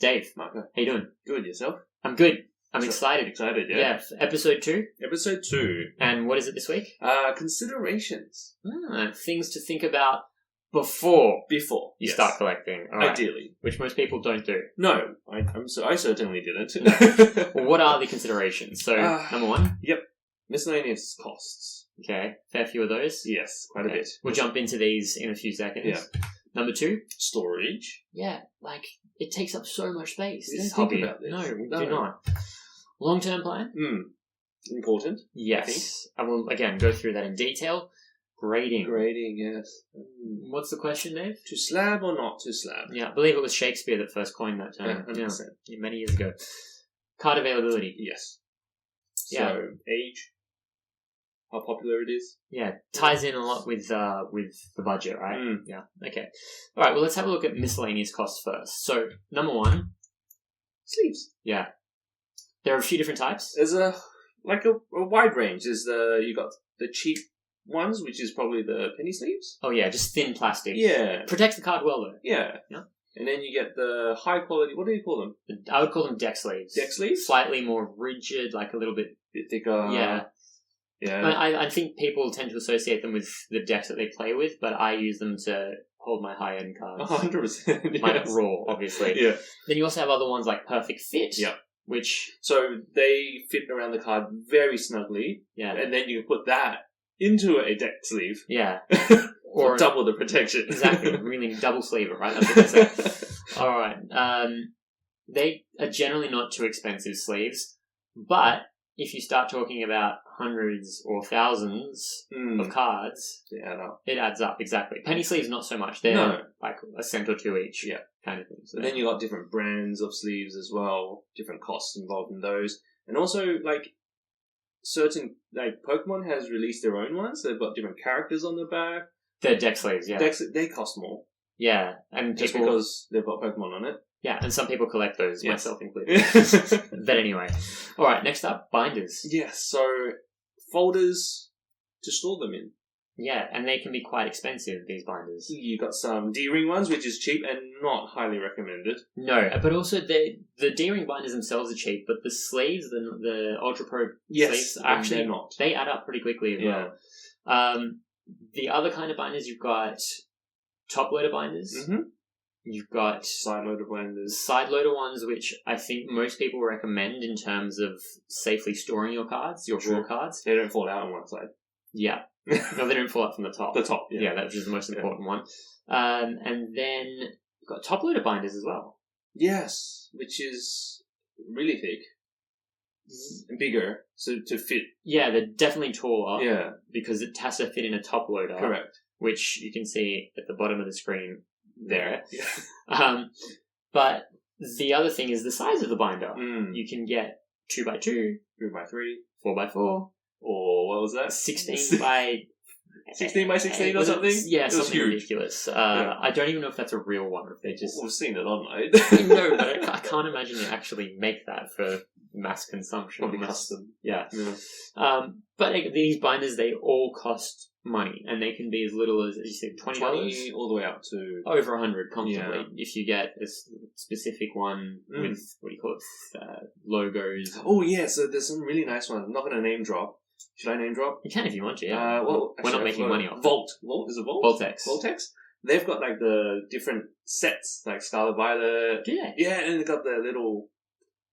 Dave. Marco. How you doing? Good, yourself? I'm good. I'm excited. Excited, yeah. Yeah, episode 2. Episode 2. And what is it this week? Considerations. Things to think about before Before. you Yes. start collecting. All right. Ideally. Which most people don't do. No, I certainly didn't. Well, what are the considerations? So, number 1? Yep. Miscellaneous costs. Okay, fair few of those. Yes, quite a bit. We'll jump into these in a few seconds. Yeah. Number 2? Storage. Yeah, like, it takes up so much space. We This don't think hobby. about this. No, we No. do not. Long-term plan? Important. Yes. I will, again, go through that in detail. Grading. Grading, yes. What's the question, Dave? To slab or not to slab? Yeah, I believe it was Shakespeare that first coined that term. 100%. Yeah, many years ago. Card availability. Yes. Yeah. So, age. How popular it is. Yeah, ties in a lot with the budget, right? Mm. Yeah, okay. All right, well, let's have a look at miscellaneous costs first. So, number 1. Sleeves. Yeah. There are a few different types. There's a wide range. There's you got the cheap ones, which is probably the penny sleeves. Oh, yeah, just thin plastic. Yeah. Protects the card well, though. Yeah. Yeah. And then you get the high quality, what do you call them? I would call them deck sleeves. Deck sleeves? Slightly more rigid, like a little bit... Bit thicker. Yeah. Yeah. I think people tend to associate them with the decks that they play with, but I use them to hold my high-end cards. 100%. Yes. My raw, obviously. Yeah. Then you also have other ones like Perfect Fit. Yeah. Which... So they fit around the card very snugly. Yeah. And then you can put that into a deck sleeve. Yeah. Or double the protection. Exactly. Really double sleeve it, right? That's what they say. Alright. They are generally not too expensive sleeves, but if you start talking about hundreds or thousands of cards, it adds up, exactly. Penny sleeves, not so much. They're like a cent or two each kind of thing. So. And then you got different brands of sleeves as well, different costs involved in those. And also, like, certain, like, Pokemon has released their own ones. They've got different characters on the back. They're deck sleeves, yeah. They cost more. Yeah. And just because they've got Pokemon on it. Yeah, and some people collect those, myself included. Yes. But anyway. Alright, next up, binders. Yes, so folders to store them in. Yeah, and they can be quite expensive, these binders. You got some D-ring ones, which is cheap and not highly recommended. No, but also the D-ring binders themselves are cheap, but the sleeves, the Ultra Pro sleeves, actually not. They add up pretty quickly as well. The other kind of binders, you've got top loader binders. Mm-hmm. You've got side loader binders. Side loader ones, which I think most people recommend in terms of safely storing your cards, your raw cards. They don't fall out on one side. Yeah. No, they don't fall out from the top. The top, yeah. Yeah, that's the most important one. And then you've got top loader binders as well. Yes, which is really thick. And bigger, so to fit. Yeah, they're definitely taller. Yeah. Because it has to fit in a top loader. Correct. Which you can see at the bottom of the screen there. Yeah. But the other thing is the size of the binder. You can get 2x2, 3x3, 4x4, or what was that? 16 by 16 by 16 or something? Yeah, something ridiculous. I don't even know if that's a real one, or if they just... We've seen it online. No, but I can't imagine they actually make that for mass consumption. Probably custom. Yeah. But these binders, they all cost money, and they can be as little as you said, $20? 20 all the way up to... Over 100 comfortably, if you get a specific one with, what do you call it, logos. Oh, yeah, so there's some really nice ones. I'm not going to name drop. Should I name drop? You can if you want to, yeah. Well, we're not making money off it. Volt. Is it Volt? Voltex. They've got, like, the different sets, like Scarlet Violet. Yeah. Yeah, and they've got the little...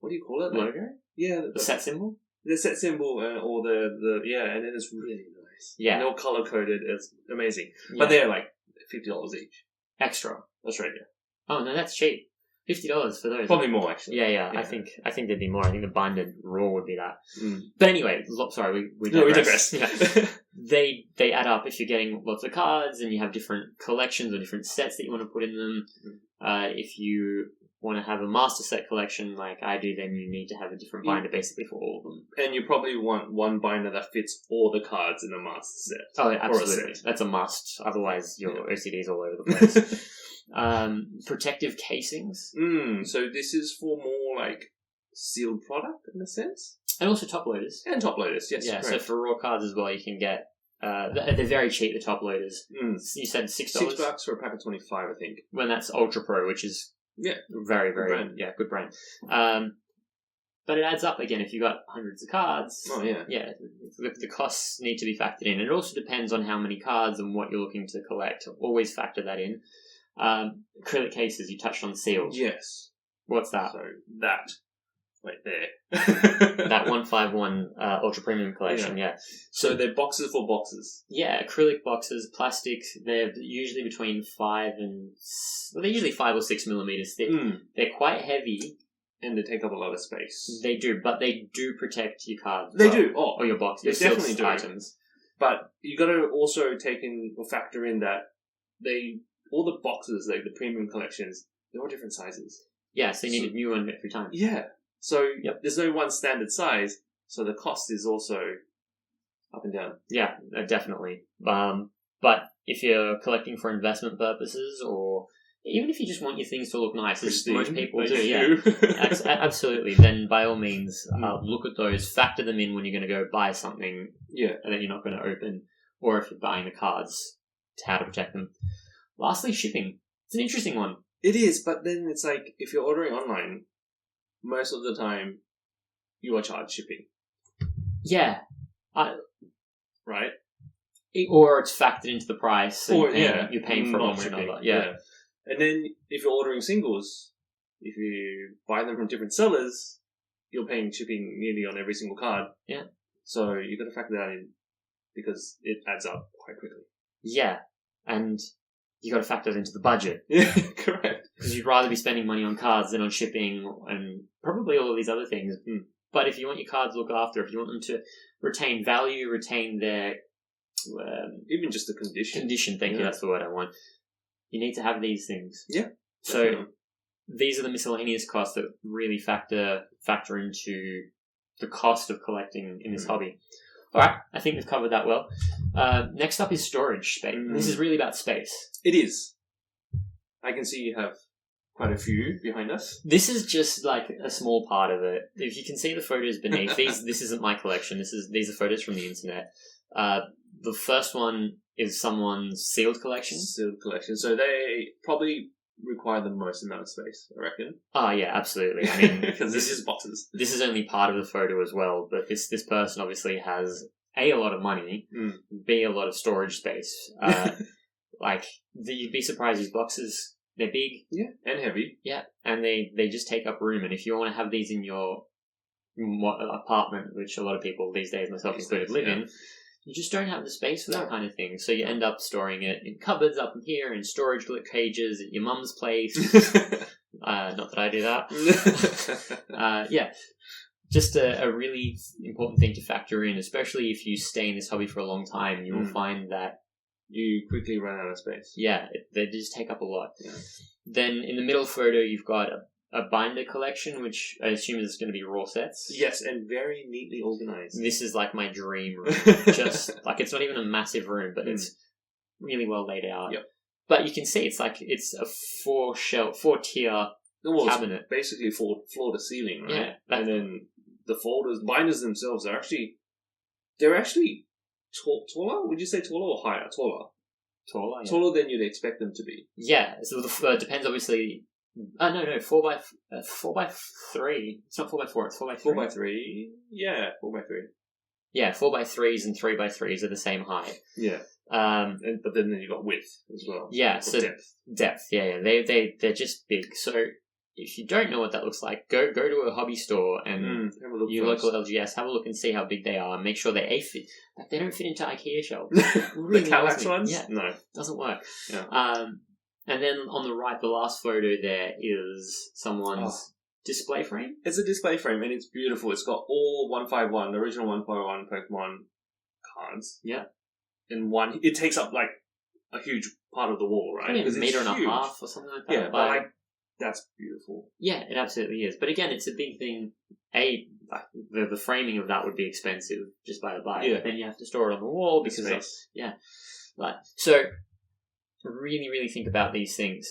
What do you call it? Logo? Yeah. The set symbol? The set symbol, or the... Yeah, and then it's really nice. Yeah. And they're all colour-coded. It's amazing. Yeah. But they're, like, $50 each. Extra. Australia. Oh, no, that's cheap. $50 for those. Probably more, actually. Yeah. I think there'd be more. I think the binded raw would be that. But anyway, sorry, we digress. Yeah. They add up if you're getting lots of cards and you have different collections or different sets that you want to put in them. If you want to have a master set collection like I do, then you need to have a different binder basically for all of them. And you probably want one binder that fits all the cards in the master set. Oh, absolutely. That's a must. Otherwise, your OCD is all over the place. Protective casings. So this is for more like sealed product in a sense? And also top loaders. And top loaders, yes. Yeah, correct. so for raw cards as well, you can get... they're very cheap, the top loaders. You said $6? $6 for a pack of 25, I think. When that's Ultra Pro, which is Yeah. Very, Good very, brand. good brand. But it adds up again if you've got hundreds of cards. Oh, yeah. Yeah, the costs need to be factored in. And it also depends on how many cards and what you're looking to collect. Always factor that in. Acrylic cases, you touched on seals. Yes. What's that? So that right there. That 151 Ultra Premium Collection, yeah. So they're boxes for boxes. Yeah, acrylic boxes, plastic. They're usually between 5 and... Well, they're usually 5 or 6 millimeters thick. They're quite heavy. And they take up a lot of space. They do, but they do protect your cards. They do. Oh, or your box. They your definitely do. Items. But you got to also take in or factor in that all the boxes, like the premium collections, they're all different sizes. Yeah, so you need a new one every time. Yeah. So there's no one standard size, so the cost is also up and down. Yeah, definitely. But if you're collecting for investment purposes, or even if you just want your things to look nice, as most people do, absolutely, then by all means, look at those, factor them in when you're going to go buy something that you're not going to open, or if you're buying the cards, to how to protect them. Lastly, shipping. It's an interesting one. It is, but then it's like, if you're ordering online, most of the time, you are charged shipping. Yeah. Right? Or it's factored into the price, and you're paying for not one way or shipping. another. Yeah. And then, if you're ordering singles, if you buy them from different sellers, you're paying shipping nearly on every single card. Yeah. So, you've got to factor that in, because it adds up quite quickly. Yeah. And you got to factor it into the budget. Yeah, correct. Because you'd rather be spending money on cards than on shipping and probably all of these other things. But if you want your cards looked after, if you want them to retain value, retain their... even just the condition. Condition, thank you, that's the word I want. You need to have these things. Yeah. So these are the miscellaneous costs that really factor into the cost of collecting in this hobby. All right, I think we've covered that well. Next up is storage space. This is really about space. It is. I can see you have quite a few behind us. This is just like a small part of it. If you can see the photos beneath, this isn't my collection. These are photos from the internet. The first one is someone's sealed collection. Sealed collection. So they probably require the most amount of space, I reckon. Oh, yeah, absolutely. I mean, because this is boxes. This is only part of the photo as well, but this person obviously has A, a lot of money, B, a lot of storage space. You'd be surprised, these boxes, they're big. Yeah, and heavy. Yeah, and they just take up room, and if you want to have these in your apartment, which a lot of people these days, myself included, live in, you just don't have the space for that kind of thing. So you end up storing it in cupboards up here, in storage cages at your mum's place. Not that I do that. Just a really important thing to factor in, especially if you stay in this hobby for a long time. You will find that you quickly run out of space. Yeah, they just take up a lot. Yeah. Then in the middle photo, you've got a binder collection, which I assume is going to be raw sets. Yes, and very neatly organized. This is like my dream room. Just like, it's not even a massive room, but it's really well laid out. Yep. But you can see it's a 4-tier cabinet. Basically floor to ceiling, right? Yeah. And then the binders themselves are they're actually taller? Would you say taller or higher? Taller. Taller, yeah. Taller than you'd expect them to be. Yeah, so it depends obviously. No, 4x3. It's not 4x4, it's 4x3. 4x3? Yeah, 4x3. Yeah, 4x3s and 3x3s are the same height. Yeah. But then you got width as well. Yeah, so depth. Yeah. They're just big. So if you don't know what that looks like, go to a hobby store and your local LGS, have a look and see how big they are. Make sure they fit. Like, they don't fit into IKEA shelves. Really the Kallax ones? Yeah, no, doesn't work. Yeah. And then on the right, the last photo there is someone's display frame. It's a display frame and it's beautiful. It's got all 151, the original 151 Pokemon cards. Yeah. In one, it takes up like a huge part of the wall, right? Because a meter and a half or something like that. Yeah, but that's beautiful. Yeah, it absolutely is. But again, it's a big thing. The framing of that would be expensive just by the by. Yeah. But then you have to store it on the wall because so really, really think about these things.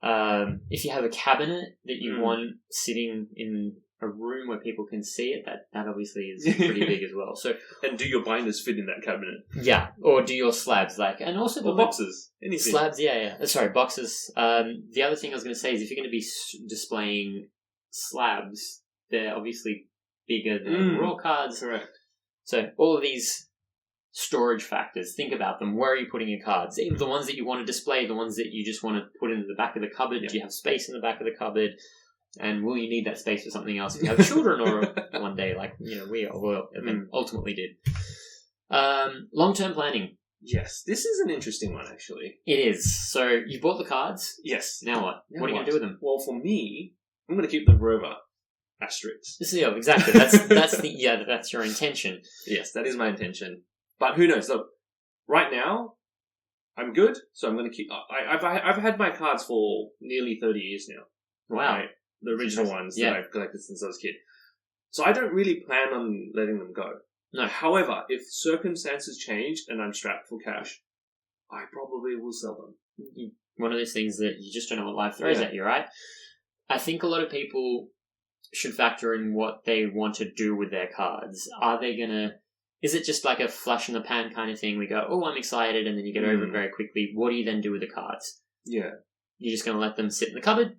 If you have a cabinet that you want sitting in a room where people can see it, that obviously is pretty big as well. So, and do your binders fit in that cabinet? Yeah, or do your slabs and also the boxes, anything. Slabs, yeah. Sorry, boxes. The other thing I was going to say is if you're going to be displaying slabs, they're obviously bigger than raw cards. Correct. So all of these storage factors, think about them. Where are you putting your cards? The ones that you want to display, the ones that you just want to put in the back of the cupboard. Do you have space in the back of the cupboard? And will you need that space for something else if you have children or one day, we ultimately did. Long-term planning. Yes, this is an interesting one, actually. It is. So you bought the cards. Yes. Now what? What are you going to do with them? Well, for me, I'm going to keep them forever. Asterisks. Exactly. That's your intention. Yes, that is my intention. But who knows? Look, right now, I'm good, so I'm going to keep. I've had my cards for nearly 30 years now. Wow. Right? The original ones that I've collected since I was a kid. So I don't really plan on letting them go. No. However, if circumstances change and I'm strapped for cash, I probably will sell them. One of those things that you just don't know what life throws at you, right? I think a lot of people should factor in what they want to do with their cards. Is it just like a flash in the pan kind of thing? We go, oh, I'm excited, and then you get over it very quickly. What do you then do with the cards? Yeah. You're just going to let them sit in the cupboard?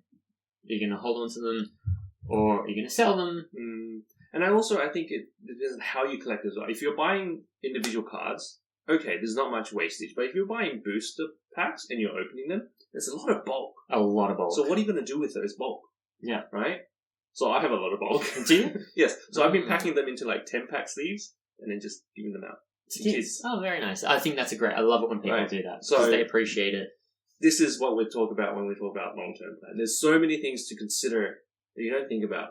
You're going to hold on to them? Or are you going to sell them? And I think it depends on how you collect as well. If you're buying individual cards, okay, there's not much wastage. But if you're buying booster packs and you're opening them, there's a lot of bulk. A lot of bulk. So what are you going to do with those bulk? Yeah. Right? So I have a lot of bulk. Do you? Yes. So I've been packing them into 10-pack sleeves and then just giving them out to kids. Oh, very nice. I think that's I love it when people do that. So because they appreciate it. This is what we talk about when we talk about long-term plan. There's so many things to consider that you don't think about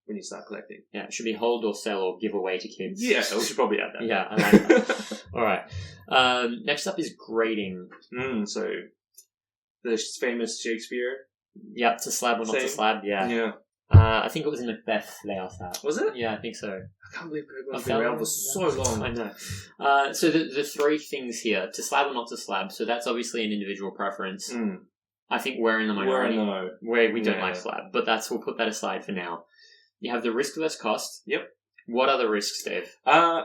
when you start collecting. Yeah, it should be hold or sell or give away to kids. Yeah, we should probably add that. Yeah, I like that. All right. Next up is grading. So the famous Shakespeare. Yeah, to slab or not to slab. Yeah. Yeah. I think it was in Macbeth they asked that. Was it? Yeah, I think so. I can't believe Pokemon's been around for so long. I know. So the three things here, to slab or not to slab, so that's obviously an individual preference. I think we're in the minority where we don't like slab, but we'll put that aside for now. You have the risk versus cost. Yep. What are the risks, Dave?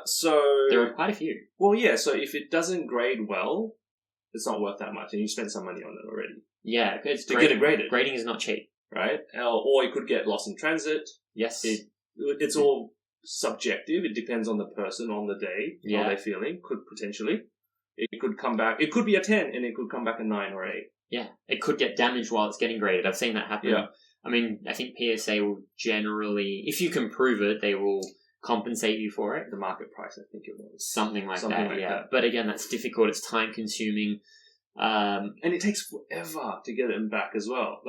So there are quite a few. Well, yeah. So if it doesn't grade well, it's not worth that much, and you spent some money on it already. Yeah, it's get it graded. Grading is not cheap, right? Or it could get lost in transit. Yes. It's all subjective. It depends on the person on the day. Yeah. How they're feeling. Could potentially. It could come back. It could be a 10 and it could come back a 9 or 8. Yeah. It could get damaged while it's getting graded. I've seen that happen. Yeah. I mean, I think PSA will generally, if you can prove it, they will compensate you for it. The market price, I think it was. Something like that. But again, that's difficult. It's time consuming. And it takes forever to get them back as well.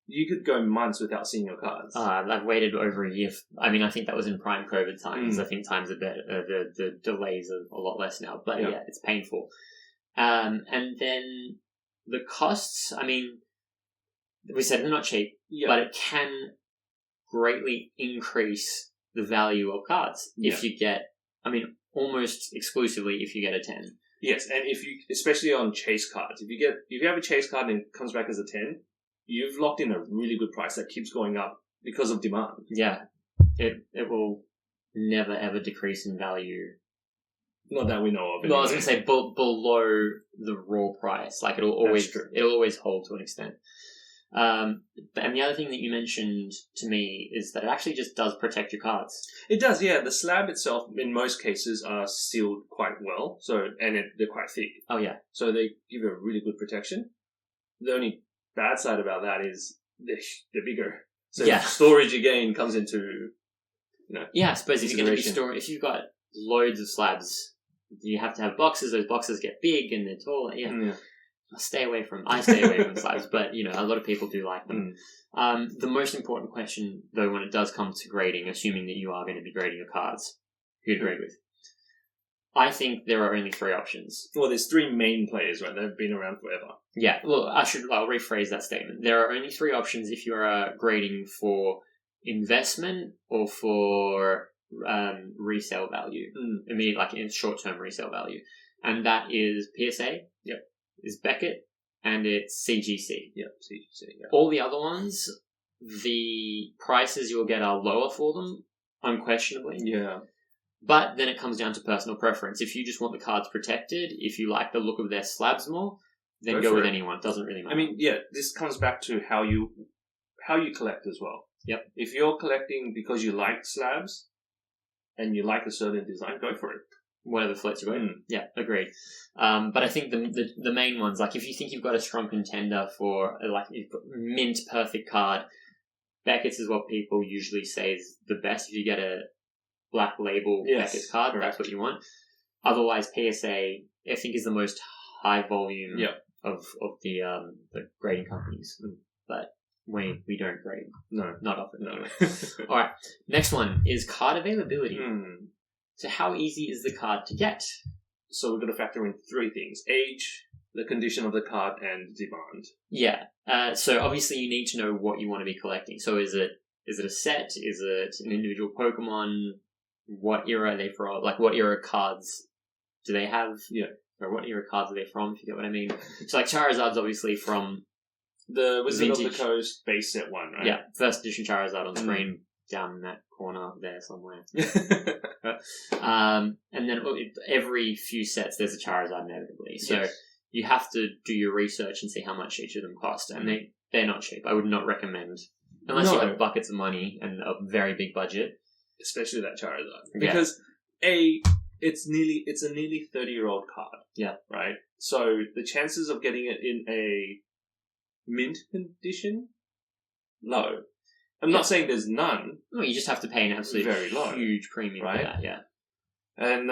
You could go months without seeing your cards. I've waited over a year. I mean, I think that was in prime COVID times. I think times are better. The delays are a lot less now. But yeah, it's painful. And then the costs, I mean, we said they're not cheap, but it can greatly increase the value of cards if you get, almost exclusively if you get a 10. Yes, and if you, especially on chase cards, if you have a chase card and it comes back as a 10, you've locked in a really good price that keeps going up because of demand. Yeah, it will never ever decrease in value. Not that we know of. Anyway. No, I was going to say below the raw price. Like it'll always hold to an extent. And the other thing that you mentioned to me is that it actually just does protect your cards. It does, yeah. The slab itself, in most cases, are sealed quite well. They're quite thick. Oh yeah. So they give a really good protection. The only bad side about that is they're bigger. So storage again comes into, Yeah, I suppose if you're going to be storing, if you've got loads of slabs, you have to have boxes. Those boxes get big and they're tall. Yeah. I stay away from slabs, but a lot of people do like them. The most important question, though, when it does come to grading, assuming that you are going to be grading your cards, who to grade with, I think there are only 3 options. Well, there's 3 main players, right? They've been around forever. Yeah, well, I'll rephrase that statement. There are only 3 options if you are grading for investment or for resale value. Like in short-term resale value. And that is PSA. Is Beckett, and it's CGC. Yep, CGC. Yep. All the other ones the prices you'll get are lower for them, unquestionably. Yeah. But then it comes down to personal preference. If you just want the cards protected, if you like the look of their slabs more, then go with anyone. It doesn't really matter. I mean, yeah, this comes back to how you collect as well. Yep. If you're collecting because you like slabs and you like a certain design, go for it. Whatever floats your boat. Yeah, agreed. But I think the main ones, like if you think you've got a strong contender for, like, you've got mint perfect card, Beckett's is what people usually say is the best. If you get a black label Beckett's card, correct. that's what you want. Otherwise, PSA, I think, is the most high volume of the grading companies. But we don't grade. No. Not often, anyway. All right, next one is card availability. So how easy is the card to get? So we're going to factor in three things: age, the condition of the card, and demand. Yeah. So obviously you need to know what you want to be collecting. So is it a set? Is it an individual Pokemon? What era are they from? Like, what era cards do they have? Yeah. Or what era cards are they from, if you get what I mean? So like Charizard's obviously from the Wizard of vintage. the Coast base set one, right? Yeah, first edition Charizard on screen down in that corner there somewhere. And then every few sets there's a Charizard inevitably. So you have to do your research and see how much each of them cost. And they're not cheap. I would not recommend, unless you have buckets of money and a very big budget. Especially that Charizard. Because it's a nearly 30-year-old card. Yeah. Right? So the chances of getting it in a mint condition, low. I'm not saying there's none. No, you just have to pay an absolute very low, huge premium for that, yeah. And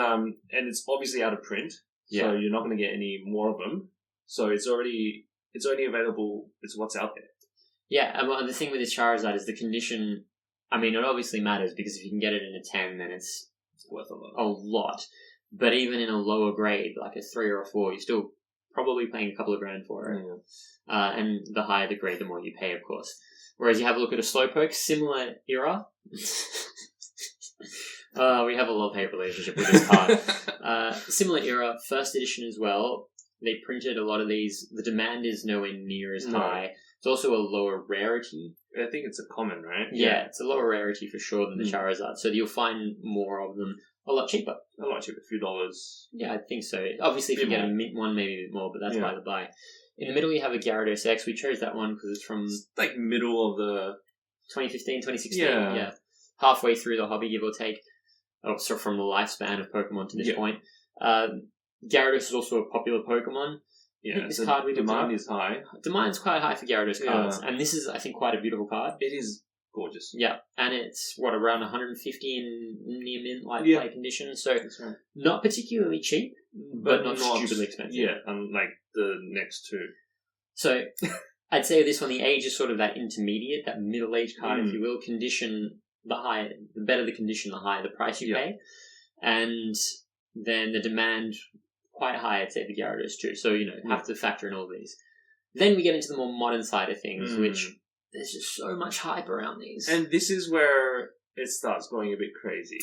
it's obviously out of print, so you're not going to get any more of them. So it's only available. It's what's out there. Yeah, and the thing with this Charizard is the condition. I mean, it obviously matters because if you can get it in a 10, then it's worth a lot. A lot. But even in a lower grade, like a 3 or a 4, you're still probably paying a couple of grand for it. Yeah. And the higher the grade, the more you pay, of course. Whereas you have a look at a Slowpoke, similar era. We have a love-hate relationship with this card. Similar era, first edition as well. They printed a lot of these. The demand is nowhere near as high. It's also a lower rarity. I think it's a common, right? Yeah, it's a lower rarity for sure than the Charizard. So you'll find more of them a lot cheaper. A lot cheaper, a few dollars. Yeah, I think so. Obviously, if you get a mint one, maybe a bit more, but that's by the by. In the middle, you have a Gyarados X. We chose that one because it's from... It's like middle of the... 2015, 2016. Yeah. Halfway through the hobby, give or take. Oh, so from the lifespan of Pokemon to this point. Gyarados is also a popular Pokemon. Yeah, this card demand is high. Demand's quite high for Gyarados cards. And this is, I think, quite a beautiful card. It is gorgeous. Yeah, and it's, around 150 in near mint, play condition. So, not particularly cheap, but not stupidly expensive. Yeah, unlike the next two. So, I'd say this one, the age is sort of that intermediate, that middle-aged card, if you will. Condition, the better the condition, the higher the price you pay. And then the demand, quite high, I'd say, the Gyarados too. So, have to factor in all these. Then we get into the more modern side of things, which there's just so much hype around these. And this is where it starts going a bit crazy.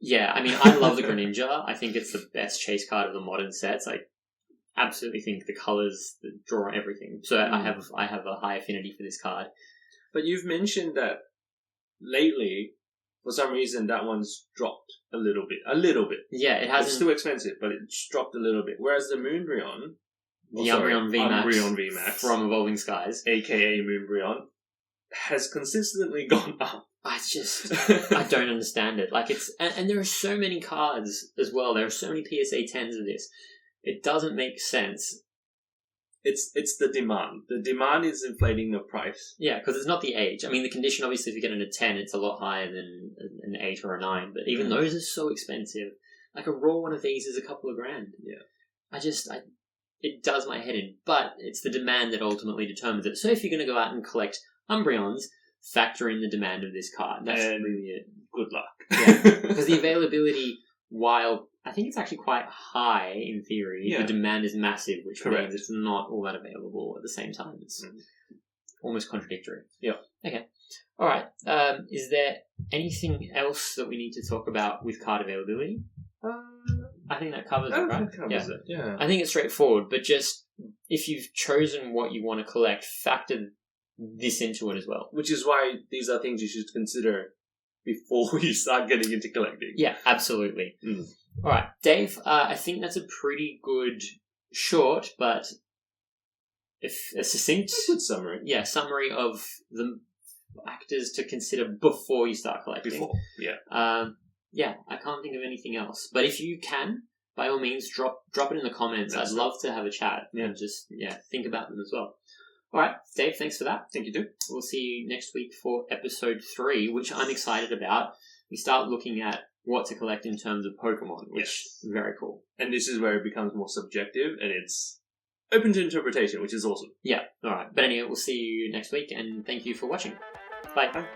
Yeah, I mean, I love the Greninja. I think it's the best chase card of the modern sets. I absolutely think the colours, the draw, everything. So I have a high affinity for this card. But you've mentioned that lately, for some reason, that one's dropped a little bit. Yeah, it hasn't... It's still expensive, but it's dropped a little bit. Whereas the Moonbryon... The Umbreon VMAX from Evolving Skies, aka Moonbryon, has consistently gone up. I don't understand it. Like, it's, and there are so many cards as well. There are so many PSA 10s of this. It doesn't make sense. It's the demand. The demand is inflating the price. Yeah, because it's not the age. I mean, the condition, obviously, if you get in a 10, it's a lot higher than an 8 or a 9. But even those are so expensive. Like, a raw one of these is a couple of grand. Yeah. It does my head in, but it's the demand that ultimately determines it. So if you're going to go out and collect Umbreons, factor in the demand of this card. That's really it. Good luck. Yeah, because the availability, while I think it's actually quite high in theory, the demand is massive, which means it's not all that available at the same time. It's almost contradictory. Yeah. Okay. All right. Is there anything else that we need to talk about with card availability? I think that covers it, right? Yeah. I think it's straightforward, but just if you've chosen what you want to collect, factor this into it as well. Which is why these are things you should consider before you start getting into collecting. Yeah, absolutely. Mm. All right, Dave, I think that's a pretty good, short, but if a succinct Good summary. summary of the factors to consider before you start collecting. Before, yeah. I can't think of anything else. But if you can, by all means, drop it in the comments. I'd love to have a chat and just think about them as well. All right, Dave, thanks for that. Thank you, too. We'll see you next week for episode 3, which I'm excited about. We start looking at what to collect in terms of Pokemon, which is very cool. And this is where it becomes more subjective and it's open to interpretation, which is awesome. Yeah, all right. But anyway, we'll see you next week, and thank you for watching. Bye. Bye.